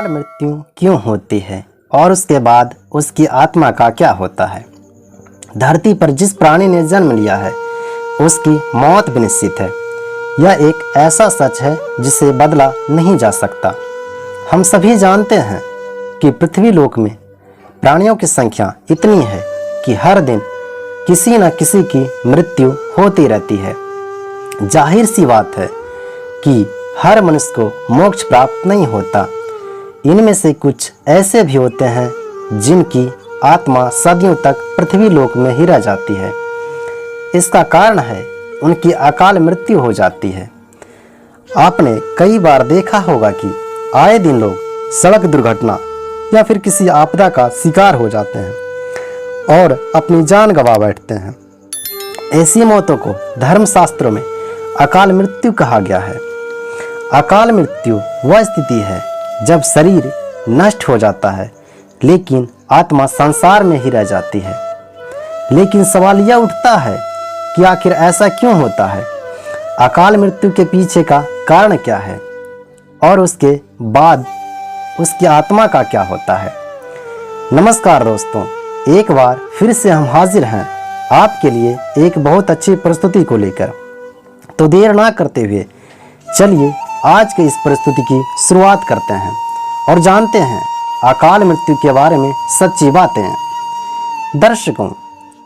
मृत्यु क्यों होती है और उसके बाद उसकी आत्मा का क्या होता है। धरती पर जिस प्राणी ने जन्म लिया है उसकी मौत भी निश्चित है। यह एक ऐसा सच है जिसे बदला नहीं जा सकता। हम सभी जानते हैं कि पृथ्वी लोक में प्राणियों की संख्या इतनी है कि हर दिन किसी न किसी की मृत्यु होती रहती है। जाहिर सी बात है कि हर मनुष्य को मोक्ष प्राप्त नहीं होता। इनमें से कुछ ऐसे भी होते हैं जिनकी आत्मा सदियों तक पृथ्वी लोक में ही रह जाती है। इसका कारण है उनकी अकाल मृत्यु हो जाती है। आपने कई बार देखा होगा कि आए दिन लोग सड़क दुर्घटना या फिर किसी आपदा का शिकार हो जाते हैं और अपनी जान गंवा बैठते हैं। ऐसी मौतों को धर्मशास्त्रों में अकाल मृत्यु कहा गया है। अकाल मृत्यु वह स्थिति है जब शरीर नष्ट हो जाता है लेकिन आत्मा संसार में ही रह जाती है। लेकिन सवाल यह उठता है कि आखिर ऐसा क्यों होता है। अकाल मृत्यु के पीछे का कारण क्या है और उसके बाद उसकी आत्मा का क्या होता है। नमस्कार दोस्तों, एक बार फिर से हम हाजिर हैं आपके लिए एक बहुत अच्छी प्रस्तुति को लेकर। तो देर ना करते हुए चलिए आज के इस प्रस्तुति की शुरुआत करते हैं और जानते हैं अकाल मृत्यु के बारे में सच्ची बातें। दर्शकों,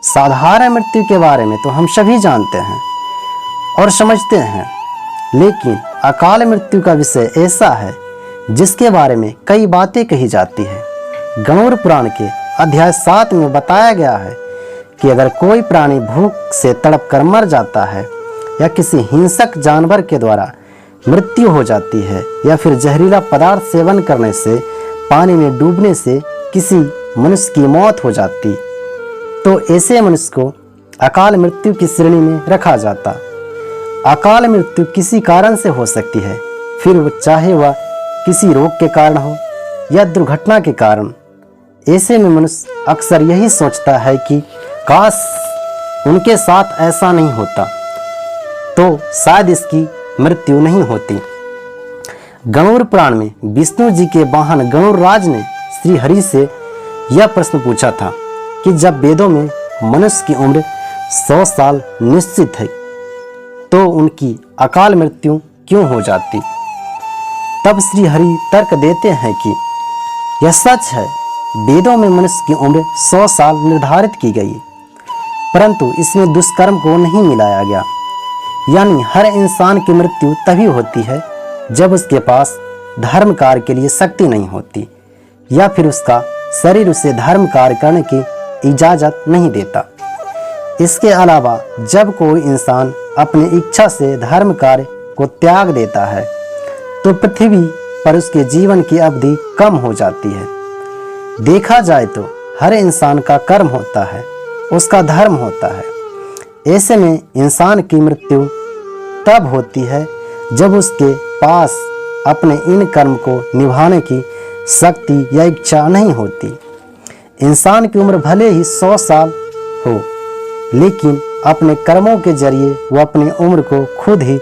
साधारण मृत्यु के बारे में तो हम सभी जानते हैं और समझते हैं, लेकिन अकाल मृत्यु का विषय ऐसा है जिसके बारे में कई बातें कही जाती है। गणुड़ पुराण के अध्याय 7 में बताया गया है कि अगर कोई प्राणी भूख से तड़प कर मर जाता है या किसी हिंसक जानवर के द्वारा मृत्यु हो जाती है या फिर जहरीला पदार्थ सेवन करने से, पानी में डूबने से किसी मनुष्य की मौत हो जाती, तो ऐसे मनुष्य को अकाल मृत्यु की श्रेणी में रखा जाता। अकाल मृत्यु किसी कारण से हो सकती है, फिर चाहे वह किसी रोग के कारण हो या दुर्घटना के कारण। ऐसे में मनुष्य अक्सर यही सोचता है कि काश उनके साथ ऐसा नहीं होता तो शायद इसकी मृत्यु नहीं होती। गणुड़ पुराण में विष्णु जी के वाहन गणुड़ राज ने श्री हरि से यह प्रश्न पूछा था कि जब वेदों में मनुष्य की उम्र 100 साल निश्चित है तो उनकी अकाल मृत्यु क्यों हो जाती। तब श्री हरि तर्क देते हैं कि यह सच है, वेदों में मनुष्य की उम्र 100 साल निर्धारित की गई, परंतु इसमें दुष्कर्म को नहीं मिलाया गया। यानी हर इंसान की मृत्यु तभी होती है जब उसके पास धर्म कार्य के लिए शक्ति नहीं होती या फिर उसका शरीर उसे धर्म कार्य करने की इजाज़त नहीं देता। इसके अलावा जब कोई इंसान अपनी इच्छा से धर्म कार्य को त्याग देता है तो पृथ्वी पर उसके जीवन की अवधि कम हो जाती है। देखा जाए तो हर इंसान का कर्म होता है, उसका धर्म होता है। ऐसे में इंसान की मृत्यु तब होती है जब उसके पास अपने इन कर्म को निभाने की शक्ति या इच्छा नहीं होती। इंसान की उम्र भले ही 100 साल हो, लेकिन अपने कर्मों के जरिए वह अपनी उम्र को खुद ही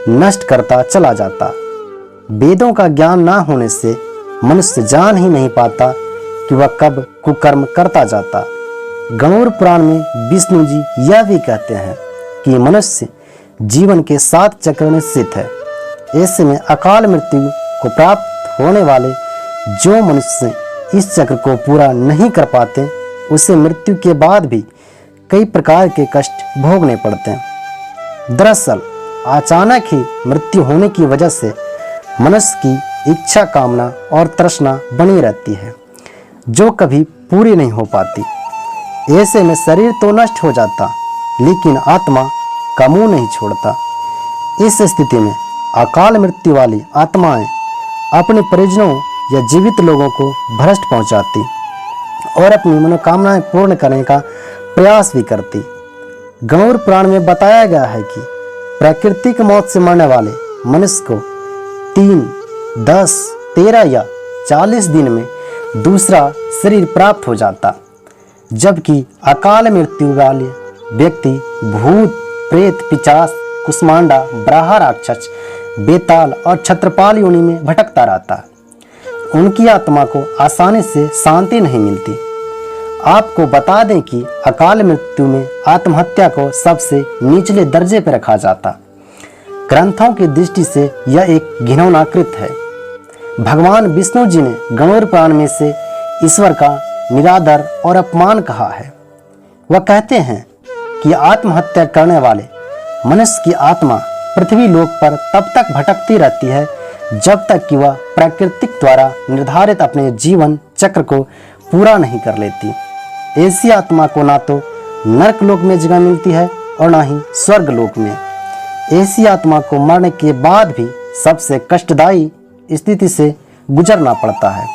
नष्ट करता चला जाता। वेदों का ज्ञान ना होने से मनुष्य जान ही नहीं पाता कि वह कब कुकर्म करता जाता। गणुड़ पुराण में विष्णु जी यह भी कहते हैं कि मनुष्य जीवन के 7 चक्र निश्चित है। ऐसे में अकाल मृत्यु को प्राप्त होने वाले जो मनुष्य इस चक्र को पूरा नहीं कर पाते, उसे मृत्यु के बाद भी कई प्रकार के कष्ट भोगने पड़ते हैं। दरअसल अचानक ही मृत्यु होने की वजह से मनुष्य की इच्छा, कामना और तृष्णा बनी रहती है जो कभी पूरी नहीं हो पाती। ऐसे में शरीर तो नष्ट हो जाता लेकिन आत्मा का मुंह नहीं छोड़ता। इस स्थिति में अकाल मृत्यु वाली आत्माएं अपने परिजनों या जीवित लोगों को भ्रष्ट पहुंचाती और अपनी मनोकामनाएं पूर्ण करने का प्रयास भी करती। गणुड़ पुराण में बताया गया है कि प्राकृतिक मौत से मरने वाले मनुष्य को 3, 10, 13 या 40 दिन में दूसरा शरीर प्राप्त हो जाता, जबकि अकाल मृत्यु वाले व्यक्ति भूत, प्रेत, पिशाच, कुष्मांडा, ब्राह्मण राक्षस, बेताल और छत्रपाल योनि में भटकता रहता। उनकी आत्मा को आसानी से शांति नहीं मिलती। आपको बता दें कि अकाल मृत्यु में आत्महत्या को सबसे निचले दर्जे पर रखा जाता। ग्रंथों की दृष्टि से यह एक घिनौना कृत्य है। भगवान विष्णु जी ने गणोर पुराण में से ईश्वर का निरादर और अपमान कहा है। वह कहते हैं कि आत्महत्या करने वाले मनुष्य की आत्मा पृथ्वी लोक पर तब तक भटकती रहती है जब तक कि वह प्राकृतिक द्वारा निर्धारित अपने जीवन चक्र को पूरा नहीं कर लेती। ऐसी आत्मा को ना तो नरक लोक में जगह मिलती है और ना ही स्वर्ग लोक में। ऐसी आत्मा को मरने के बाद भी सबसे कष्टदायी स्थिति से गुजरना पड़ता है।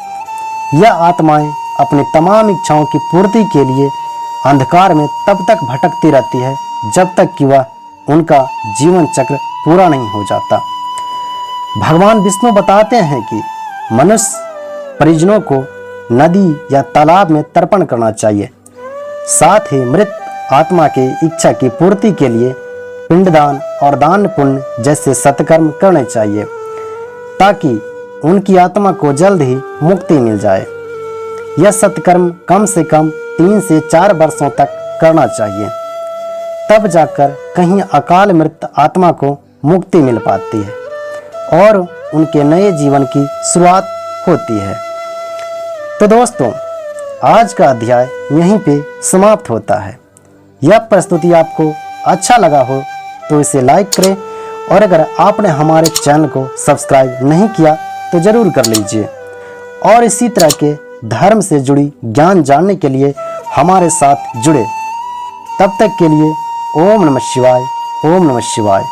यह आत्माएं अपनी तमाम इच्छाओं की पूर्ति के लिए अंधकार में तब तक भटकती रहती है जब तक कि वह उनका जीवन चक्र पूरा नहीं हो जाता। भगवान विष्णु बताते हैं कि मनुष्य परिजनों को नदी या तालाब में तर्पण करना चाहिए। साथ ही मृत आत्मा की इच्छा की पूर्ति के लिए पिंडदान और दान पुण्य जैसे सत्कर्म करने चाहिए ताकि उनकी आत्मा को जल्द ही मुक्ति मिल जाए। यह सत्कर्म कम से कम 3 से 4 वर्षों तक करना चाहिए, तब जाकर कहीं अकाल मृत आत्मा को मुक्ति मिल पाती है और उनके नए जीवन की शुरुआत होती है। तो दोस्तों, आज का अध्याय यहीं पे समाप्त होता है। यह प्रस्तुति आपको अच्छा लगा हो तो इसे लाइक करें और अगर आपने हमारे चैनल को सब्सक्राइब नहीं किया तो ज़रूर कर लीजिए और इसी तरह के धर्म से जुड़ी ज्ञान जानने के लिए हमारे साथ जुड़े। तब तक के लिए ओम नमः शिवाय, ओम नमः शिवाय।